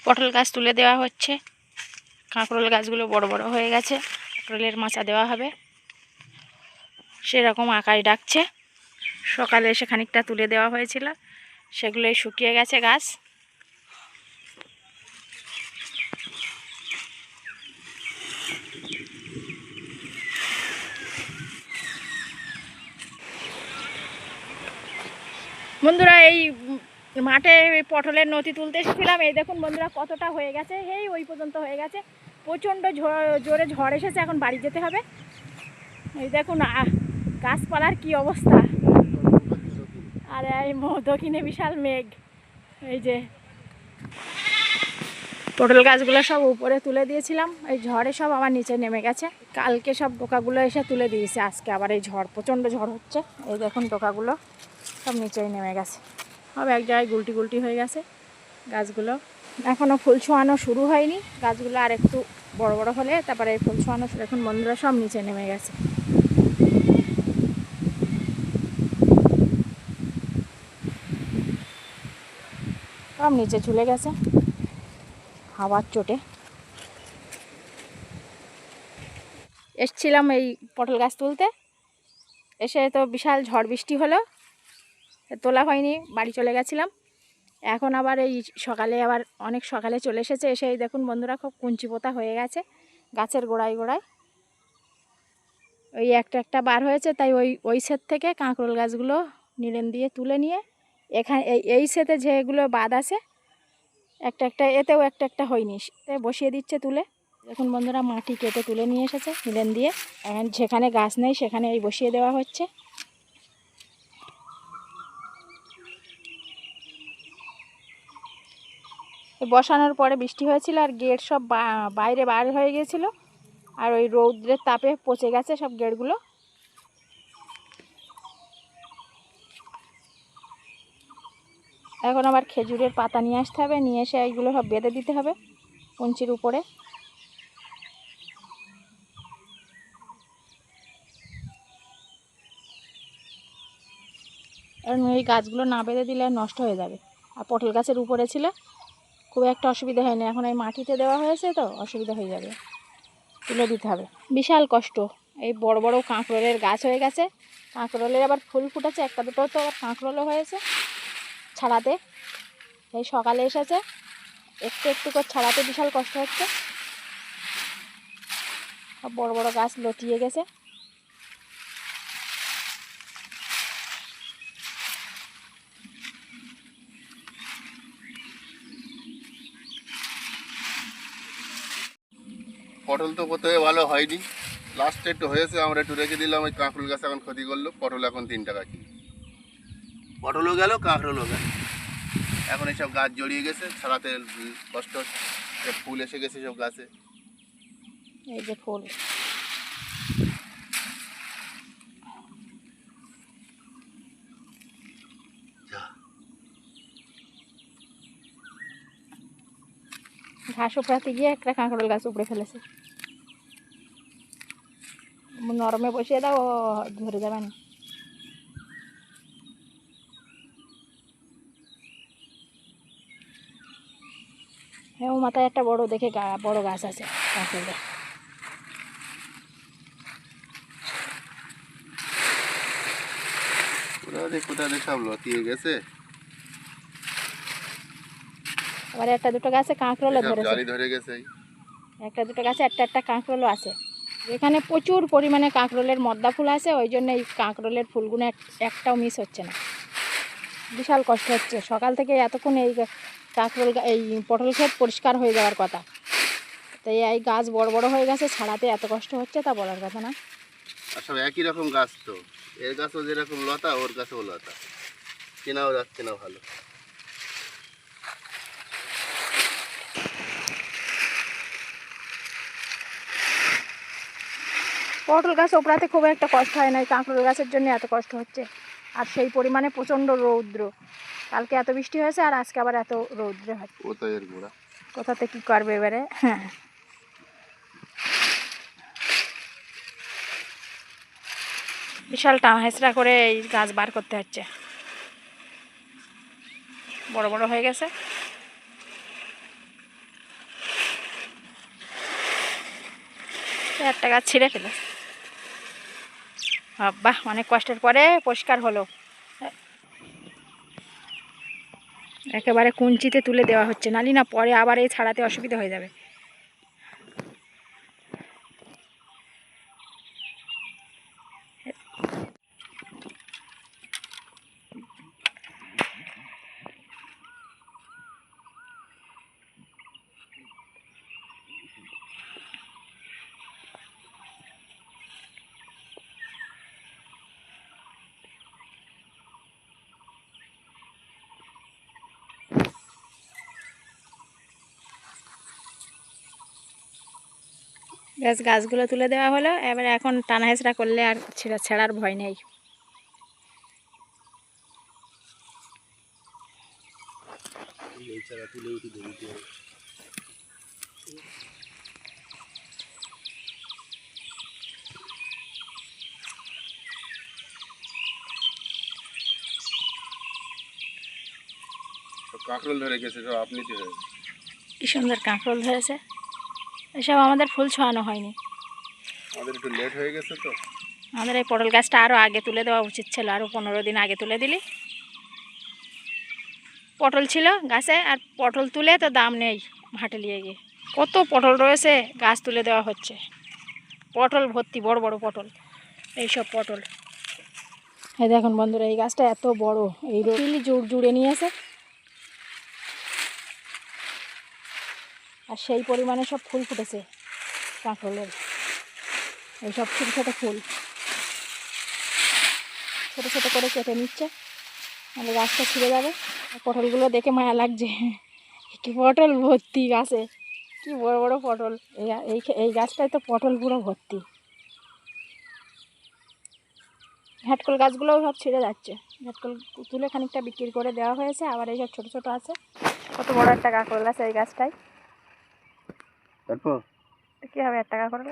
পটল গাছ তুলে দেওয়া হচ্ছে। কাঁকরোল গাছগুলো বড় বড় হয়ে গেছে, কাঁকরোলের মাচা দেওয়া হবে, সেরকম আকাশ ডাকছে। সকালে এসে খানিকটা তুলে দেওয়া হয়েছিল, সেগুলোই শুকিয়ে গেছে গাছ। বন্ধুরা, এই মাঠে পটলের নতি তুলতে এসেছিলাম। এই দেখুন বন্ধুরা, কতটা হয়ে গেছে, এই ওই পর্যন্ত হয়ে গেছে। প্রচণ্ড জোরে ঝড় এসেছে, এখন বাড়ি যেতে হবে। এই দেখুন গাছপালার কি অবস্থা। আর এই দক্ষিণে বিশাল মেঘ। এই যে পটল গাছগুলো সব উপরে তুলে দিয়েছিলাম, এই ঝড়ে সব আবার নিচে নেমে গেছে। কালকে সব ডোকাগুলো এসে তুলে দিয়েছে, আজকে আবার এই ঝড়, প্রচণ্ড ঝড় হচ্ছে। এই দেখুন ডোকাগুলো সব নিচেই নেমে গেছে, সব এক জায়গায় গুলটি গুলটি হয়ে গেছে গাছগুলো। এখনও ফুল ছোঁয়ানো শুরু হয়নি, গাছগুলো আর একটু বড় বড় হলে তারপরে এই ফুল ছোঁয়ানো। এখন বন্ধুরা সব নিচে নেমে গেছে। সব নিচে ঝুলে গেছে হাওয়ার চোটে। এসছিলাম এই পটল গাছ তুলতে, এসে তো বিশাল ঝড় বৃষ্টি হলো, তোলা হয়নি, বাড়ি চলে গেছিলাম। এখন আবার এই সকালে আবার অনেক সকালে চলে এসেছে। এসে এই দেখুন বন্ধুরা, খুব কুঞ্চি পোতা হয়ে গেছে গাছের গোড়ায় গোড়ায়। ওই একটা একটা বার হয়েছে, তাই ওই সেট থেকে কাঁকরোল গাছগুলো নিড়েন দিয়ে তুলে নিয়ে এখানে এই সেটে যেগুলো বাদ আছে একটা একটা, এতেও একটা একটা হয়নি, বসিয়ে দিচ্ছে তুলে। দেখুন বন্ধুরা, মাটি কেটে তুলে নিয়ে এসেছে নিড়েন দিয়ে। এখন যেখানে গাছ নেই সেখানে এই বসিয়ে দেওয়া হচ্ছে। বসানোর পরে বৃষ্টি হয়েছিল, আর গেট সব বাইরে বার হয়ে গিয়েছিল, আর ওই রৌদ্রের তাপে পচে গেছে সব গেটগুলো। এখন আবার খেজুরের পাতা নিয়ে আসতে হবে, নিয়ে এসে এইগুলো সব বেঁধে দিতে হবে কঞ্চির উপরে। কারণ এই গাছগুলো না বেঁধে দিলে নষ্ট হয়ে যাবে। আর পটল গাছের উপরে ছিল, খুব একটা অসুবিধা হয়নি, এখন এই মাটিতে দেওয়া হয়েছে তো অসুবিধা হয়ে যাবে, তুলে দিতে হবে। বিশাল কষ্ট। এই বড় বড় কাঁকরোলের গাছ হয়ে গেছে, কাঁকরোলের আবার ফুল ফুটেছে, একটা দুটো তো আবার কাঁকরোলও হয়েছে ছাড়াতে। এই সকালে এসেছে, একটু একটু করে ছাড়াতে বিশাল কষ্ট হচ্ছে। সব বড় বড় গাছ লটিয়ে গেছে। পটল তো প্রথমে ভালো হয়নি, লাস্টে একটু হয়েছে, আমরা একটু রেখে দিলাম। ওই কাঁকরোল গাছ এখন ক্ষতি করলো। পটল এখন 3 টাকা কিলো, পটলও গেল কাঁকরোলও গেল। এখন এইসব গাছ জড়িয়ে গেছে, ছাড়াতে কষ্ট হচ্ছে। ফুল এসে গেছে সব গাছে। এই যে ফুল, ঘাস উপড়াতে গিয়ে একটা কাঁকরোল গাছ উপড়ে ফেলেছে। নরমে বসিয়ে দাও, ধরে যাবে না। হ্যাঁ, ও মাথায় একটা বড় দেখে বড় গাছ আছে কাঁকরোল গাছ। কোথায় সব লতিয়ে গেছে। আবার একটা দুটো গাছে কাঁকরোলও ধরেছে, জালি ধরে গেছে। একটা দুটো গাছে একটা একটা কাঁকরোলও আছে। এখানে প্রচুর পরিমাণে কাঁকরোলের মদ্দা ফুল আছে, ওই জন্য এই কাঁকরোলের ফুলগুলো একটাও মিস হচ্ছে না। বিশাল কষ্ট হচ্ছে, সকাল থেকে এতক্ষণ এই কাঁকরোল এই পটল ক্ষেত পরিষ্কার হয়ে যাওয়ার কথা, তাই এই গাছ বড় বড় হয়ে গেছে, ছাড়াতে এত কষ্ট হচ্ছে তা বলার কথা না। আর সব একই রকম গাছ তো, এর গাছও যেরকম লতা, ওর গাছও লতা, চেনাও যাচ্ছে না ভালো। পটল গাছ ওপরাতে খুব একটা কষ্ট হয় না, কাঁকরোল গাছের জন্য এত কষ্ট হচ্ছে। আর সেই পরিমাণে প্রচণ্ড রৌদ্র, কালকে এত বৃষ্টি হয়েছে আর আজকে আবার এত রৌদ্র হচ্ছে। কোথাতে কী করবে এবারে। হ্যাঁ, বিশাল হেঁচড়া করে এই গাছ বার করতে হচ্ছে, বড় বড় হয়ে গেছে। একটা গাছ ছিঁড়ে ফেলে। বাহ, অনেক কষ্টের পরে পরিষ্কার হলো। একেবারে কুঞ্চিতে তুলে দেওয়া হচ্ছে, নালি না পরে আবার এই ছাড়াতে অসুবিধা হয়ে যাবে। গাছগুলো তুলে দেওয়া হলো, এবার এখন টানা হেঁচড়া করলে আর ছেঁড়ার ভয় নেই। কাঁকরোল ধরে গেছে সব আপনি তো। কি সুন্দর কাঁকরোল ধরেছে। এসব আমাদের ফুল ছোঁয়ানো হয়নি, আমাদের একটু লেট হয়ে গেছে তো। আমাদের এই পটল গাছটা আরও আগে তুলে দেওয়া উচিত ছিল, আরও 15 দিন আগে তুলে দিলি। পটল ছিল গাছে, আর পটল তুলে তো দাম নেই হাটে নিয়ে গিয়ে। কত পটল রয়েছে, গাছ তুলে দেওয়া হচ্ছে। পটল ভর্তি, বড় বড় পটল, এইসব পটল। এই দেখুন বন্ধুরা, এই গাছটা এত বড়, এই রোলি জুড়ে নিয়েছে, আর সেই পরিমাণে সব ফুল ফুটেছে কাঁকরোলের। এইসব ছোটো ছোটো ফুল ছোটো ছোটো করে কেটে নিচ্ছে, মানে গাছটা ছিঁড়ে যাবে। পটলগুলো দেখে মায়া লাগছে, কি পটল ভর্তি গাছে, কি বড় বড় পটল। এই গাছটায় তো পটল পুরো ভর্তি। ঘাটকল গাছগুলোও সব ছিঁড়ে যাচ্ছে, ঘাটকল তুলে খানিকটা বিক্রি করে দেওয়া হয়েছে, আবার এইসব ছোটো ছোটো আছে। কত বড় একটা কাঁকরোল আছে এই গাছটায়, তারপর কী হবে একটা কাঁকরোল।